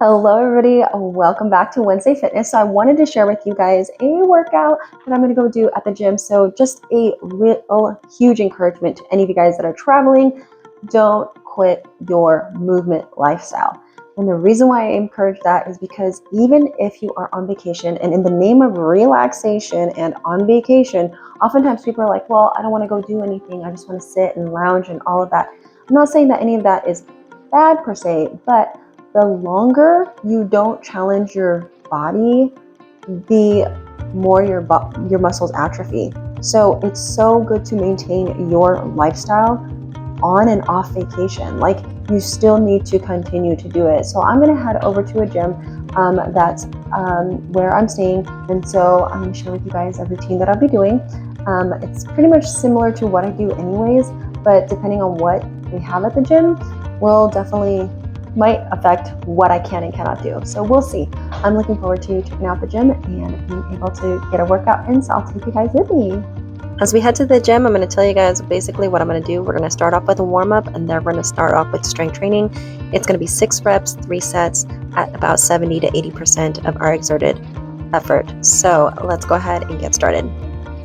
Hello everybody, welcome back to Wednesday Fitness. So I wanted to share with you guys a workout that I'm going to go do at the gym. So just a real huge encouragement to any of you guys that are traveling, don't quit your movement lifestyle. And the reason why I encourage that is because even if you are on vacation and in the name of relaxation and on vacation, oftentimes people are like, well, I don't want to go do anything. I just want to sit and lounge and all of that. I'm not saying that any of that is bad per se, but the longer you don't challenge your body, the more your muscles atrophy. So it's so good to maintain your lifestyle on and off vacation. Like, you still need to continue to do it. So I'm going to head over to a gym that's where I'm staying, and so I'm going to share with you guys a routine that I'll be doing. It's pretty much similar to what I do anyways, but depending on what they have at the gym will definitely might affect what I can and cannot do. So we'll see. I'm looking forward to checking out the gym and being able to get a workout in, so I'll take you guys with me. As we head to the gym, I'm going to tell you guys basically what I'm going to do. We're going to start off with a warm-up, and then we're going to start off with strength training. It's going to be 6 reps, 3 sets at about 70 to 80% of our exerted effort. So let's go ahead and get started.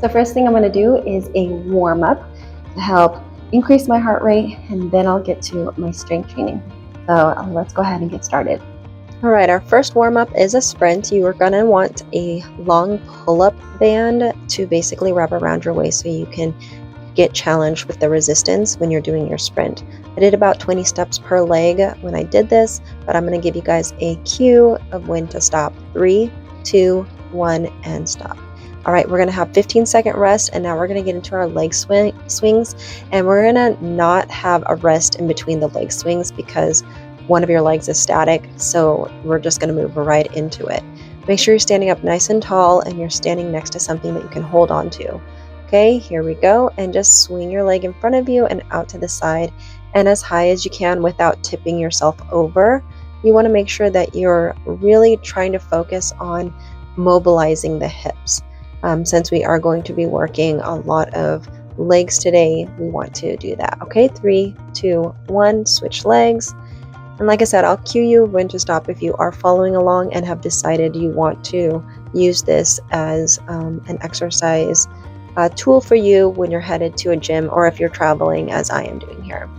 So first thing I'm going to do is a warm-up to help increase my heart rate, and then I'll get to my strength training. So let's go ahead and get started. All right, our first warm-up is a sprint. You are going to want a long pull-up band to basically wrap around your waist so you can get challenged with the resistance when you're doing your sprint. I did about 20 steps per leg when I did this, but I'm going to give you guys a cue of when to stop. 3, 2, 1, and stop. All right, we're going to have 15-second rest, and now we're going to get into our leg swings, and we're going to not have a rest in between the leg swings because one of your legs is static, so we're just going to move right into it. Make sure you're standing up nice and tall and you're standing next to something that you can hold on to. Okay, here we go, and just swing your leg in front of you and out to the side and as high as you can without tipping yourself over. You want to make sure that you're really trying to focus on mobilizing the hips. Since we are going to be working a lot of legs today, we want to do that. Okay, 3, 2, 1, switch legs. And like I said, I'll cue you when to stop if you are following along and have decided you want to use this as an exercise tool for you when you're headed to a gym or if you're traveling, as I am doing here.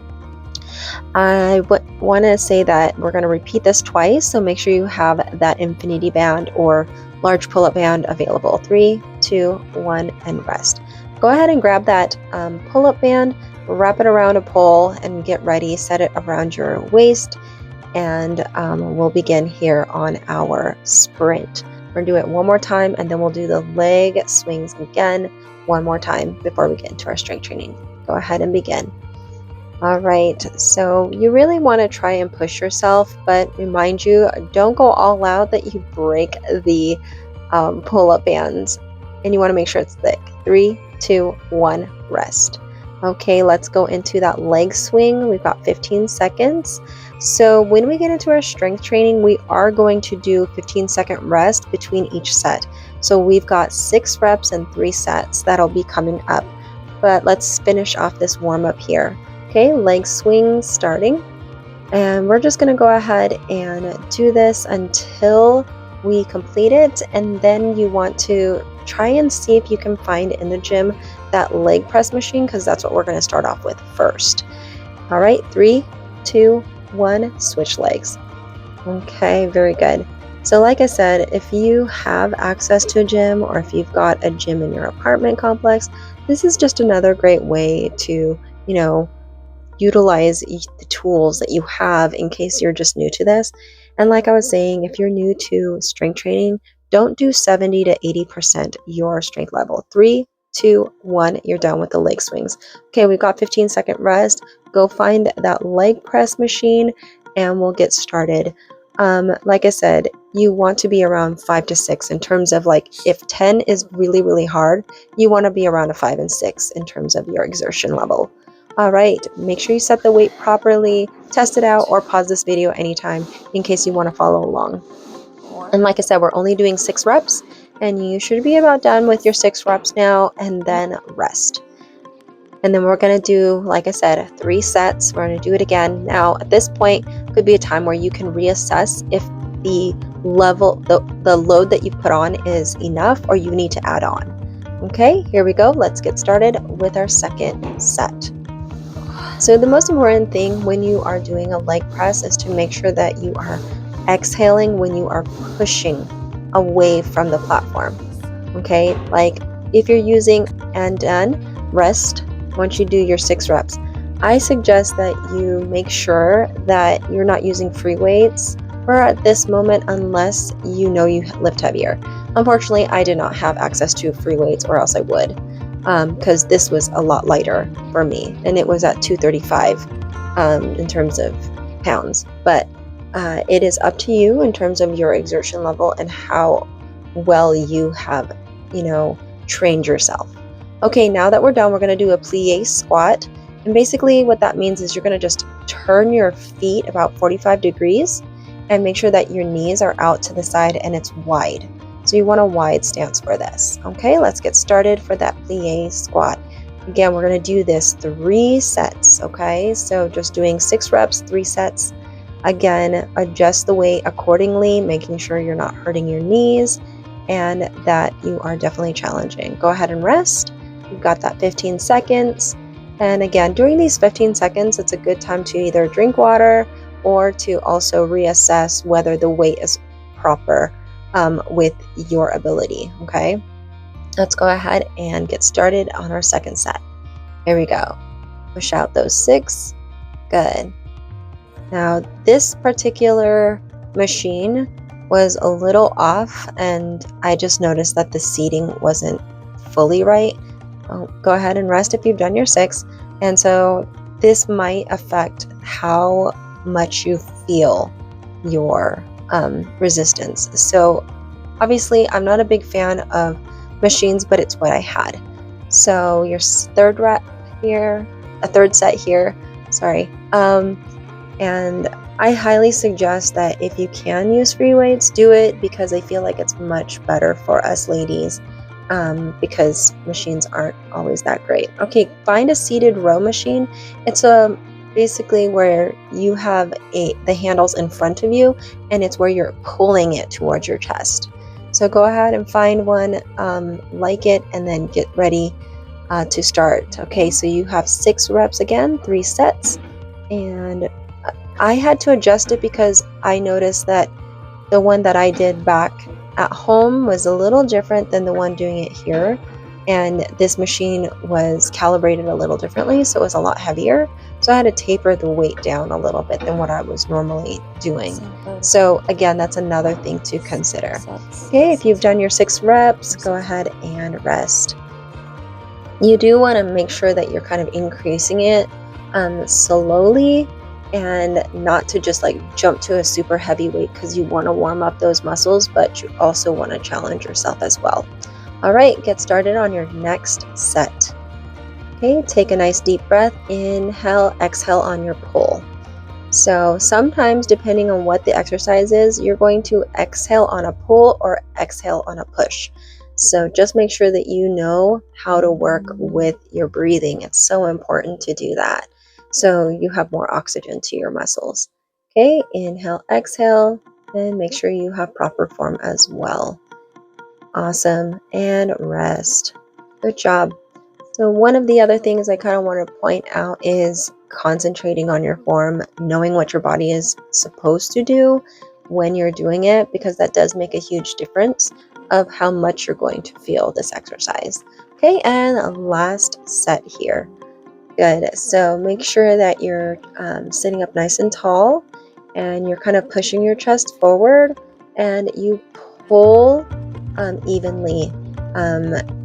I want to say that we're going to repeat this twice, so make sure you have that infinity band or large pull-up band available. 3, 2, 1, and rest. Go ahead and grab that pull-up band, wrap it around a pole, and get ready. Set it around your waist, and we'll begin here on our sprint. We're going to do it one more time, and then we'll do the leg swings again one more time before we get into our strength training. Go ahead and begin. All right, so you really want to try and push yourself, but remind you, don't go all out that you break the pull-up bands, and you want to make sure it's thick. 3, 2, 1, rest. Okay, let's go into that leg swing. We've got 15 seconds. So when we get into our strength training, we are going to do 15-second rest between each set. So we've got 6 reps and 3 sets that'll be coming up, but let's finish off this warm-up here. Okay, leg swings starting, and we're just going to go ahead and do this until we complete it, and then you want to try and see if you can find in the gym that leg press machine, because that's what we're going to start off with first. All right, 3, 2, 1, switch legs. Okay, very good. So like I said, if you have access to a gym or if you've got a gym in your apartment complex, this is just another great way to, utilize the tools that you have in case you're just new to this. And like I was saying, if you're new to strength training, don't do 70 to 80% your strength level. 3, 2, 1, you're done with the leg swings. Okay, we've got 15-second rest. Go find that leg press machine and we'll get started. Like I said, you want to be around 5 to 6 in terms of, like, if 10 is really, really hard, you want to be around a 5 and 6 in terms of your exertion level. All right, make sure you set the weight properly, test it out, or pause this video anytime in case you want to follow along. And like I said, we're only doing 6 reps, and you should be about done with your 6 reps now, and then rest. And then we're going to do, like I said, 3 sets. We're going to do it again. Now, at this point, could be a time where you can reassess if the the load that you put on is enough or you need to add on. Okay, here we go. Let's get started with our second set. So the most important thing when you are doing a leg press is to make sure that you are exhaling when you are pushing away from the platform. Okay, like if you're using and done, rest once you do your 6 reps. I suggest that you make sure that you're not using free weights for at this moment unless you know you lift heavier. Unfortunately, I did not have access to free weights or else I would, because this was a lot lighter for me and it was at 235 in terms of pounds. But it is up to you in terms of your exertion level and how well you have, trained yourself. Okay, now that we're done, we're going to do a plie squat. And basically what that means is you're going to just turn your feet about 45 degrees and make sure that your knees are out to the side and it's wide. So you want a wide stance for this. Okay, let's get started for that plie squat. Again, we're going to do this 3 sets. Okay, so just doing 6 reps, 3 sets. Again, adjust the weight accordingly, making sure you're not hurting your knees and that you are definitely challenging. Go ahead and rest. You've got that 15 seconds. And again, during these 15 seconds, it's a good time to either drink water or to also reassess whether the weight is proper with your ability. Okay, let's go ahead and get started on our second set. Here we go. Push out those 6. Good. Now, this particular machine was a little off, and I just noticed that the seating wasn't fully right. Go ahead and rest if you've done your 6. And so this might affect how much you feel your resistance. So obviously, I'm not a big fan of machines, but it's what I had. So your third rep here, a third set here, sorry. And I highly suggest that if you can use free weights, do it, because I feel like it's much better for us ladies, because machines aren't always that great. Okay, find a seated row machine. It's basically where you have the handles in front of you, and it's where you're pulling it towards your chest. So go ahead and find one like it, and then get ready to start. Okay, so you have 6 reps again, 3 sets, and I had to adjust it because I noticed that the one that I did back at home was a little different than the one doing it here, and this machine was calibrated a little differently, so it was a lot heavier. So I had to taper the weight down a little bit than what I was normally doing. So again, that's another thing to consider. Okay, if you've done your 6 reps, go ahead and rest. You do want to make sure that you're kind of increasing it slowly, and not to just like jump to a super heavy weight, because you want to warm up those muscles, but you also want to challenge yourself as well. All right, get started on your next set. Okay, take a nice deep breath, inhale, exhale on your pull. So sometimes, depending on what the exercise is, you're going to exhale on a pull or exhale on a push. So just make sure that you know how to work with your breathing. It's so important to do that, so you have more oxygen to your muscles. Okay, inhale, exhale, and make sure you have proper form as well. Awesome, and rest. Good job. So one of the other things I kind of want to point out is concentrating on your form, knowing what your body is supposed to do when you're doing it, because that does make a huge difference of how much you're going to feel this exercise. Okay, and last set here. Good. So make sure that you're sitting up nice and tall, and you're kind of pushing your chest forward, and you pull evenly.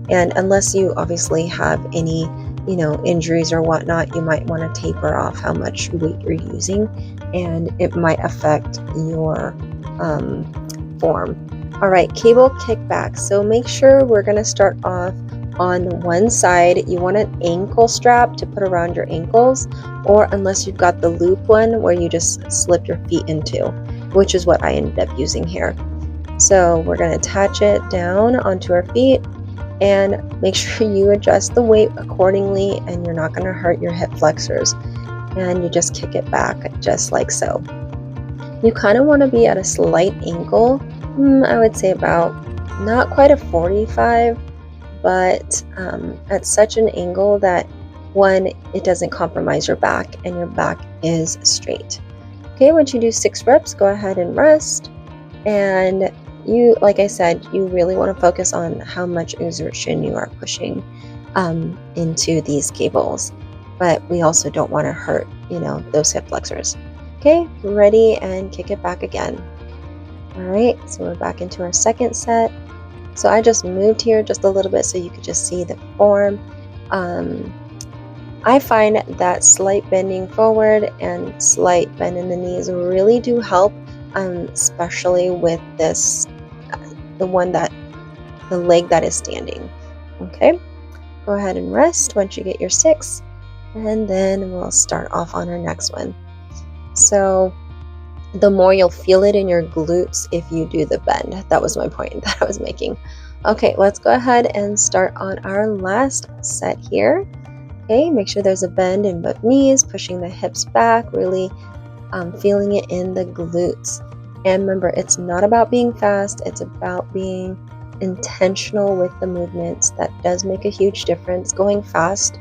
And unless you obviously have any, injuries or whatnot, you might want to taper off how much weight you're using, and it might affect your form. All right, cable kickback. So make sure we're going to start off on one side. You want an ankle strap to put around your ankles, or unless you've got the loop one where you just slip your feet into, which is what I ended up using here. So we're going to attach it down onto our feet, and make sure you adjust the weight accordingly, and you're not going to hurt your hip flexors, and you just kick it back just like so. You kind of want to be at a slight angle. I would say about not quite a 45, but at such an angle that one, it doesn't compromise your back and your back is straight. Okay, once you do 6 reps, go ahead and rest. And you, like I said, you really want to focus on how much exertion you are pushing into these cables. But we also don't want to hurt, those hip flexors. Okay, ready, and kick it back again. All right, so we're back into our second set. So I just moved here just a little bit so you could just see the form. I find that slight bending forward and slight bend in the knees really do help, especially with this, the leg that is standing. Okay, go ahead and rest once you get your 6, and then we'll start off on our next one. So the more you'll feel it in your glutes if you do the bend. That was my point that I was making. Okay, let's go ahead and start on our last set here. Okay, make sure there's a bend in both knees, pushing the hips back, really feeling it in the glutes. And remember, it's not about being fast, it's about being intentional with the movements. That does make a huge difference. Going fast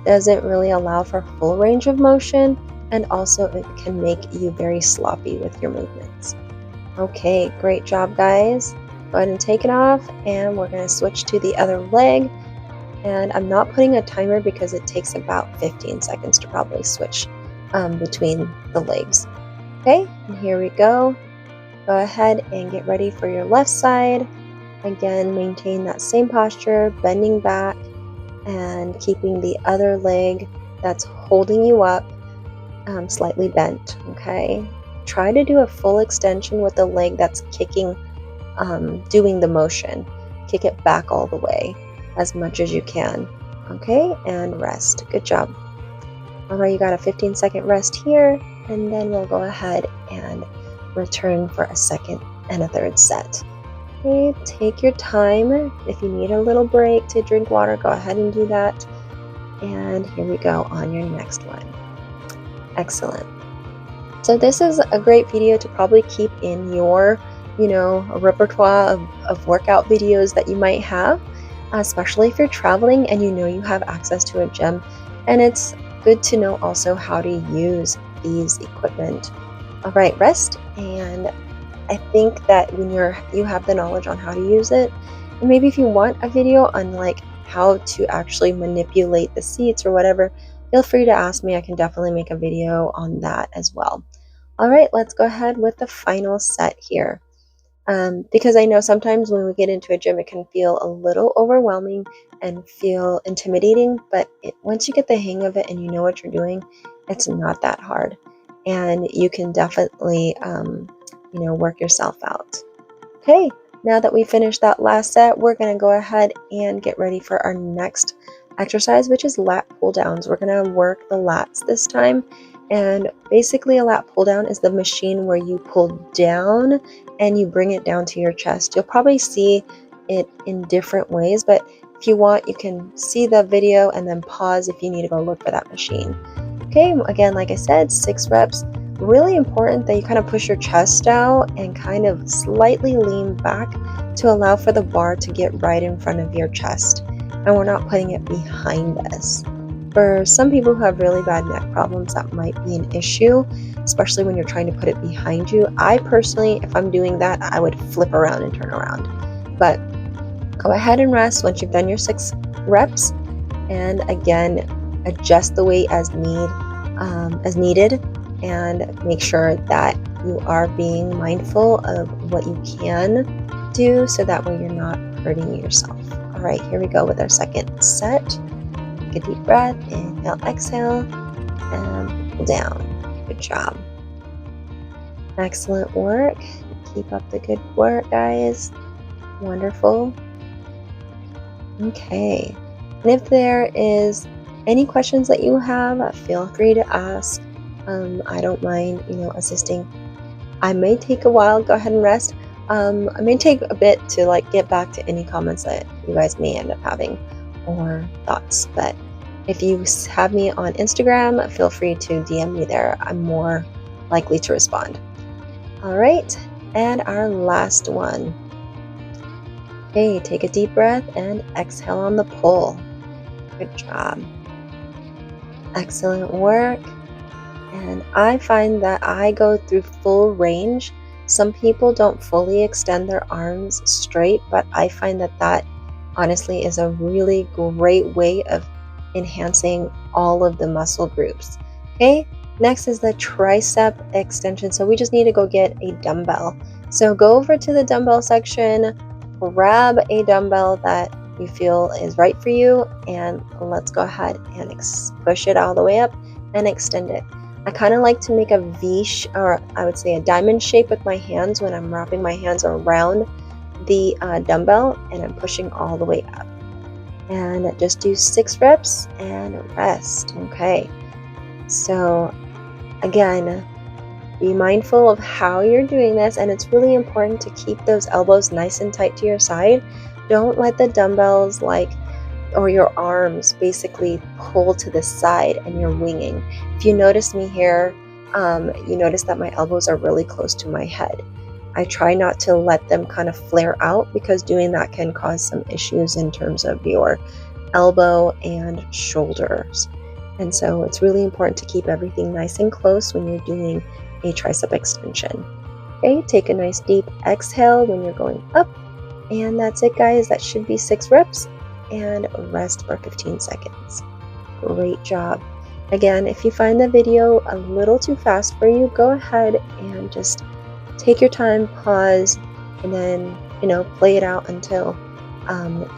doesn't really allow for full range of motion, and also it can make you very sloppy with your movements. Okay, great job, guys. Go ahead and take it off, and we're going to switch to the other leg. And I'm not putting a timer because it takes about 15 seconds to probably switch between the legs. Okay, and here we go. Go ahead and get ready for your left side. Again, maintain that same posture, bending back and keeping the other leg that's holding you up slightly bent. Okay, try to do a full extension with the leg that's kicking, doing the motion. Kick it back all the way as much as you can. Okay, and rest. Good job. All right, you got a 15-second rest here, and then we'll go ahead and return for a second and a third set. Okay, take your time. If you need a little break to drink water, go ahead and do that. And here we go on your next one. Excellent. So this is a great video to probably keep in your, a repertoire of workout videos that you might have, especially if you're traveling and you have access to a gym. And it's good to know also how to use these equipment. All right, rest. And I think that when you have the knowledge on how to use it, and maybe if you want a video on like how to actually manipulate the seats or whatever, feel free to ask me. I can definitely make a video on that as well. All right, let's go ahead with the final set here. Because I know sometimes when we get into a gym, it can feel a little overwhelming and feel intimidating, but once you get the hang of it and you know what you're doing, it's not that hard. And you can definitely, work yourself out. Okay, now that we finished that last set, we're going to go ahead and get ready for our next exercise, which is lat pull downs. We're going to work the lats this time. And basically a lat pull down is the machine where you pull down and you bring it down to your chest. You'll probably see it in different ways, but if you want, you can see the video and then pause if you need to go look for that machine. Okay, again, like I said, 6 reps. Really important that you kind of push your chest out and kind of slightly lean back to allow for the bar to get right in front of your chest. And we're not putting it behind us. For some people who have really bad neck problems, that might be an issue, especially when you're trying to put it behind you. I personally, if I'm doing that, I would flip around and turn around. But go ahead and rest once you've done your 6 reps. And again, adjust the weight as needed, and make sure that you are being mindful of what you can do so that way you're not hurting yourself. All right, here we go with our second set. Take a deep breath, inhale, exhale, and pull down. Good job. Excellent work. Keep up the good work, guys. Wonderful. Okay, and if there is any questions that you have, feel free to ask. I don't mind, assisting. I may take a while. Go ahead and rest. I may take a bit to get back to any comments that you guys may end up having or thoughts. But if you have me on Instagram, feel free to DM me there. I'm more likely to respond. All right, and our last one. Okay, take a deep breath and exhale on the pull. Good job. Excellent work. And I find that I go through full range. Some people don't fully extend their arms straight, but I find that that honestly is a really great way of enhancing all of the muscle groups. Okay, next is the tricep extension. So we just need to go get a dumbbell. So go over to the dumbbell section, grab a dumbbell that you feel is right for you, and let's go ahead and push it all the way up and extend it. I kind of like to make a or I would say a diamond shape with my hands when I'm wrapping my hands around the dumbbell and I'm pushing all the way up. And just do 6 reps and rest. Okay, so again, be mindful of how you're doing this, and it's really important to keep those elbows nice and tight to your side. Don't let the dumbbells or your arms basically pull to the side and you're winging. If you notice me here, you notice that my elbows are really close to my head. I try not to let them kind of flare out because doing that can cause some issues in terms of your elbow and shoulders. And so it's really important to keep everything nice and close when you're doing a tricep extension. Okay, take a nice deep exhale when you're going up. And that's it, guys. That should be 6 reps. And rest for 15 seconds. Great job. Again, if you find the video a little too fast for you, go ahead and just take your time, pause, and then, play it out until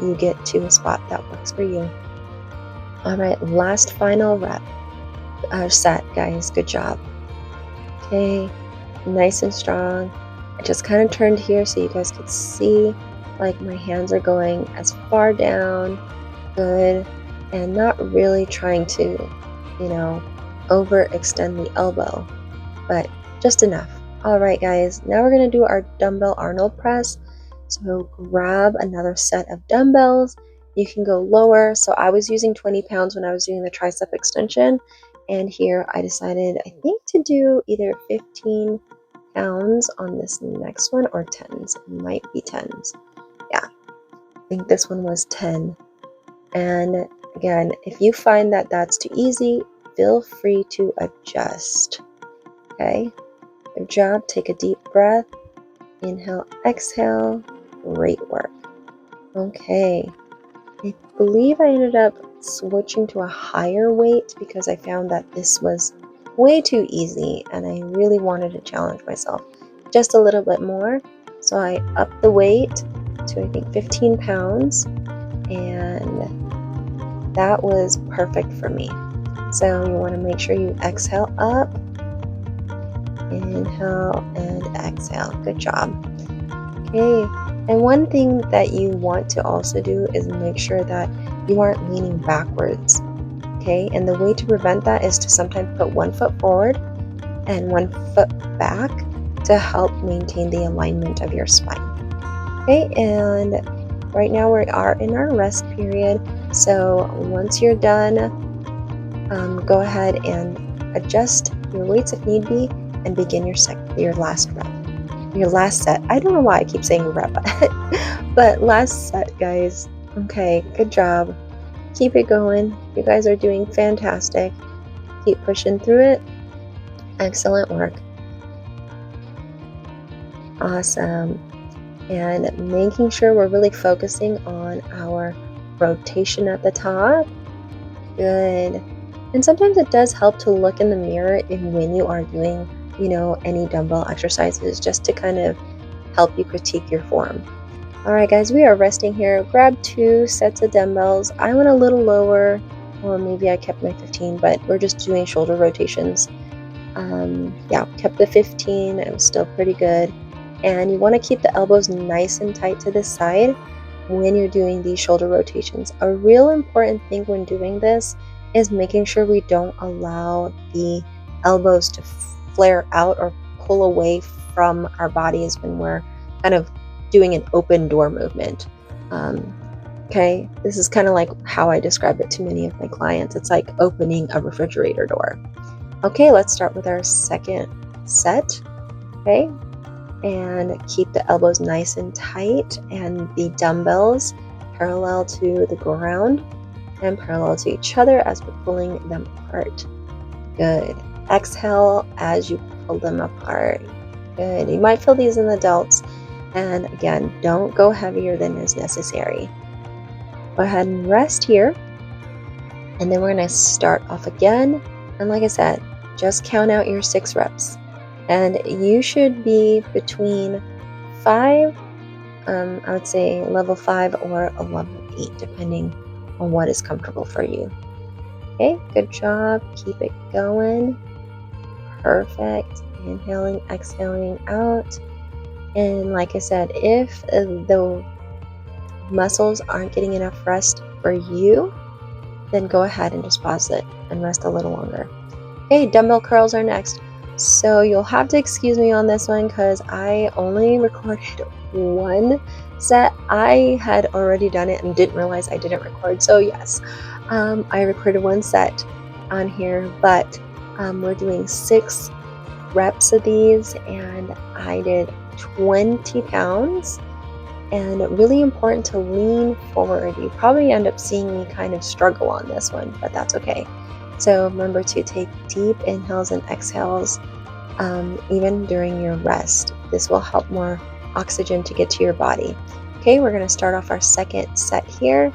you get to a spot that works for you. All right, last final rep. Set, guys. Good job. Okay, nice and strong. I just kind of turned here so you guys could see my hands are going as far down, good, and not really trying to, overextend the elbow, but just enough. All right, guys, now we're going to do our dumbbell Arnold press. So grab another set of dumbbells. You can go lower. So I was using 20 pounds when I was doing the tricep extension, and here I decided, I think, to do either 15 pounds on this next one or 10s. It might be 10s. Yeah, I think this one was 10. And again, if you find that that's too easy, feel free to adjust. Okay, good job. Take a deep breath. Inhale, exhale. Great work. Okay, I believe I ended up switching to a higher weight because I found that this was way too easy and I really wanted to challenge myself just a little bit more. So I upped the weight to, I think, 15 pounds, and that was perfect for me. So you want to make sure you exhale up, inhale, and exhale. Good job. Okay, and one thing that you want to also do is make sure that you aren't leaning backwards. Okay, and the way to prevent that is to sometimes put one foot forward and one foot back to help maintain the alignment of your spine. Okay, and right now we are in our rest period. So once you're done, go ahead and adjust your weights if need be and begin your last rep. Your last set. I don't know why I keep saying rep, but last set, guys. Okay, good job. Keep it going. You guys are doing fantastic. Keep pushing through it. Excellent work. Awesome. And making sure we're really focusing on our rotation at the top. Good. And sometimes it does help to look in the mirror when you are doing, any dumbbell exercises, just to kind of help you critique your form. All right, guys, we are resting here. Grab 2 sets of dumbbells. I went a little lower, or maybe I kept my 15, but we're just doing shoulder rotations. Yeah, kept the 15. It was still pretty good. And you want to keep the elbows nice and tight to the side when you're doing these shoulder rotations. A real important thing when doing this is making sure we don't allow the elbows to flare out or pull away from our bodies when we're kind of doing an open door movement. Okay, this is kind of like how I describe it to many of my clients. It's like opening a refrigerator door. Okay, let's start with our second set. Okay, and keep the elbows nice and tight and the dumbbells parallel to the ground and parallel to each other as we're pulling them apart. Good. Exhale as you pull them apart. Good. You might feel these in the delts. And again, don't go heavier than is necessary. Go ahead and rest here. And then we're going to start off again. And like I said, just count out your 6 reps. And you should be between 5, I would say level 5 or a level 8, depending on what is comfortable for you. Okay, good job. Keep it going. Perfect. Inhaling, exhaling out. And like I said, if the muscles aren't getting enough rest for you, then go ahead and just pause it and rest a little longer. Okay, dumbbell curls are next. So you'll have to excuse me on this one because I only recorded 1 set. I had already done it and didn't realize I didn't record. So yes, I recorded 1 set on here, but we're doing 6 reps of these, and I did 20 pounds. And really important to lean forward. You probably end up seeing me kind of struggle on this one, but that's okay. So remember to take deep inhales and exhales even during your rest. This will help more oxygen to get to your body. Okay, we're going to start off our second set here.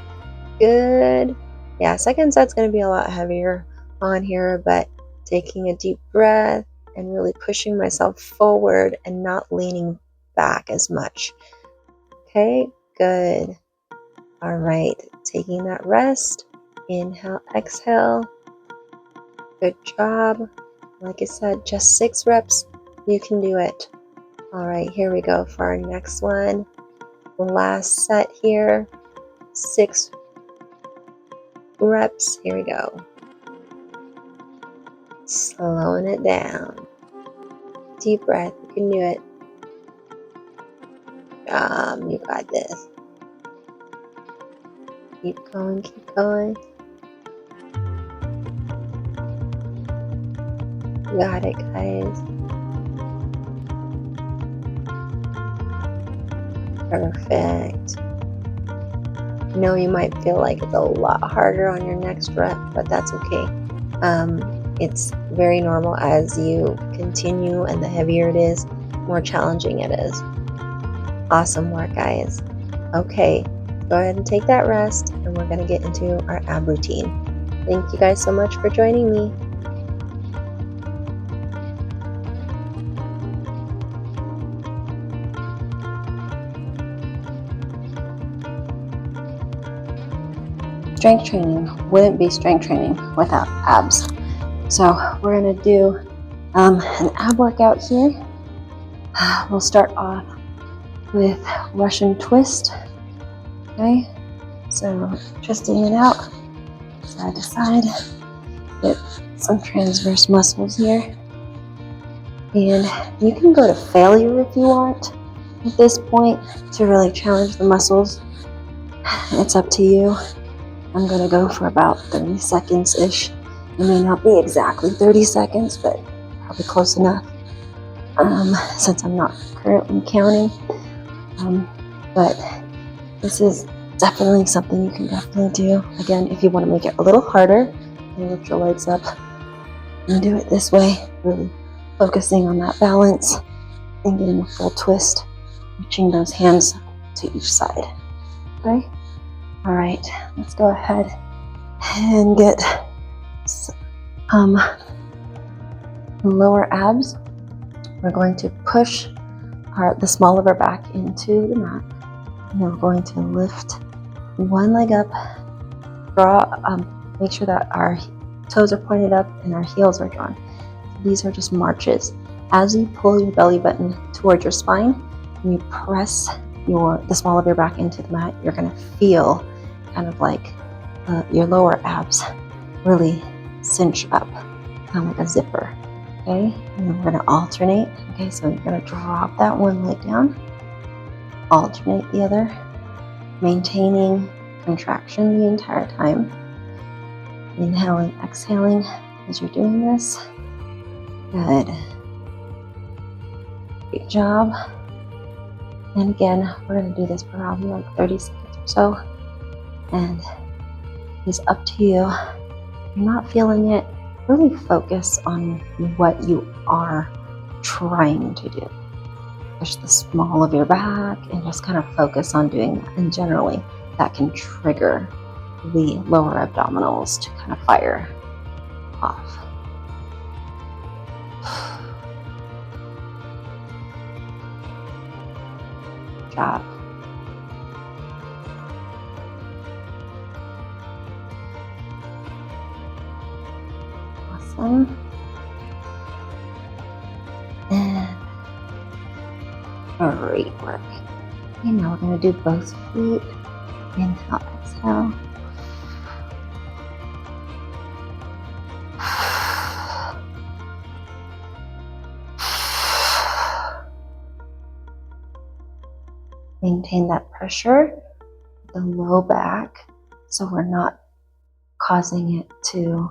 Good. Yeah, second set's going to be a lot heavier on here, but taking a deep breath and really pushing myself forward and not leaning back as much. Okay, good. All right, taking that rest. Inhale, exhale. Good job. Like I said, just 6 reps. You can do it. All right, here we go for our next one. Last set here. 6 reps. Here we go. Slowing it down. Deep breath. You can do it. You got this. Keep going, keep going. You got it, guys. Perfect. I know you might feel like it's a lot harder on your next rep, but that's okay. It's very normal as you continue, and the heavier it is, more challenging it is. Awesome work, guys. Okay, go ahead and take that rest, and we're going to get into our ab routine. Thank you guys so much for joining me. Strength training wouldn't be strength training without abs. So we're going to do an ab workout here. We'll start off with Russian twist. Okay, so twisting it out side to side. Get some transverse muscles here. And you can go to failure if you want at this point to really challenge the muscles. It's up to you. I'm going to go for about 30 seconds-ish. It may not be exactly 30 seconds, but probably close enough since I'm not currently counting. But this is definitely something you can definitely do. Again, if you want to make it a little harder, you lift your legs up and do it this way, really focusing on that balance and getting a full twist, reaching those hands to each side. Okay? All right, let's go ahead and get lower abs. We're going to push the small of our back into the mat, and then we're going to lift one leg up, make sure that our toes are pointed up and our heels are drawn. These are just marches. As you pull your belly button towards your spine, and you press the small of your back into the mat, you're going to feel kind of like your lower abs really cinch up, kind of like a zipper. Okay, and then we're going to alternate. Okay, so you're going to drop that one leg down, alternate the other, maintaining contraction the entire time. Inhaling, exhaling as you're doing this. Good. Great job. And again, we're going to do this for around like 30 seconds or so. And it's up to you. If you're not feeling it, really focus on what you are trying to do. Push the small of your back and just kind of focus on doing that. And generally, that can trigger the lower abdominals to kind of fire off. Good job. Awesome. And great work. Okay, now we're going to do both feet. Inhale, exhale. Maintain that pressure, the low back, so we're not causing it to,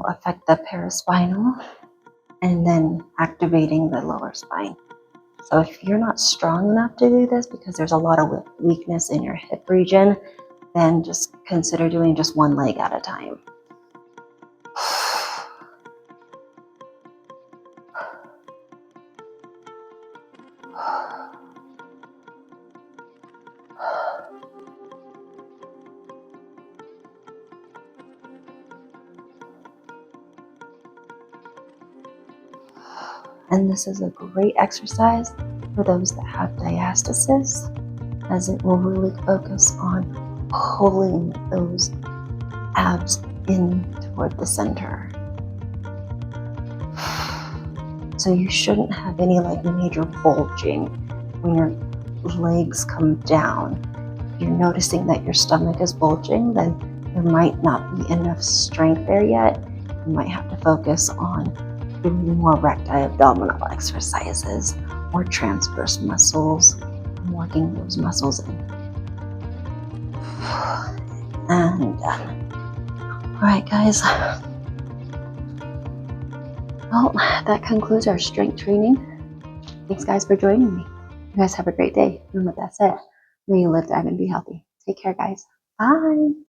affect the paraspinal and then activating the lower spine. So if you're not strong enough to do this because there's a lot of weakness in your hip region, then just consider doing just one leg at a time. And this is a great exercise for those that have diastasis, as it will really focus on pulling those abs in toward the center. So you shouldn't have any like major bulging when your legs come down. If you're noticing that your stomach is bulging, then there might not be enough strength there yet. You might have to focus on doing more recti abdominal exercises or transverse muscles, and working those muscles in. And done. All right, guys. Well, that concludes our strength training. Thanks, guys, for joining me. You guys have a great day. And with that said, may you live, dive, and be healthy. Take care, guys. Bye.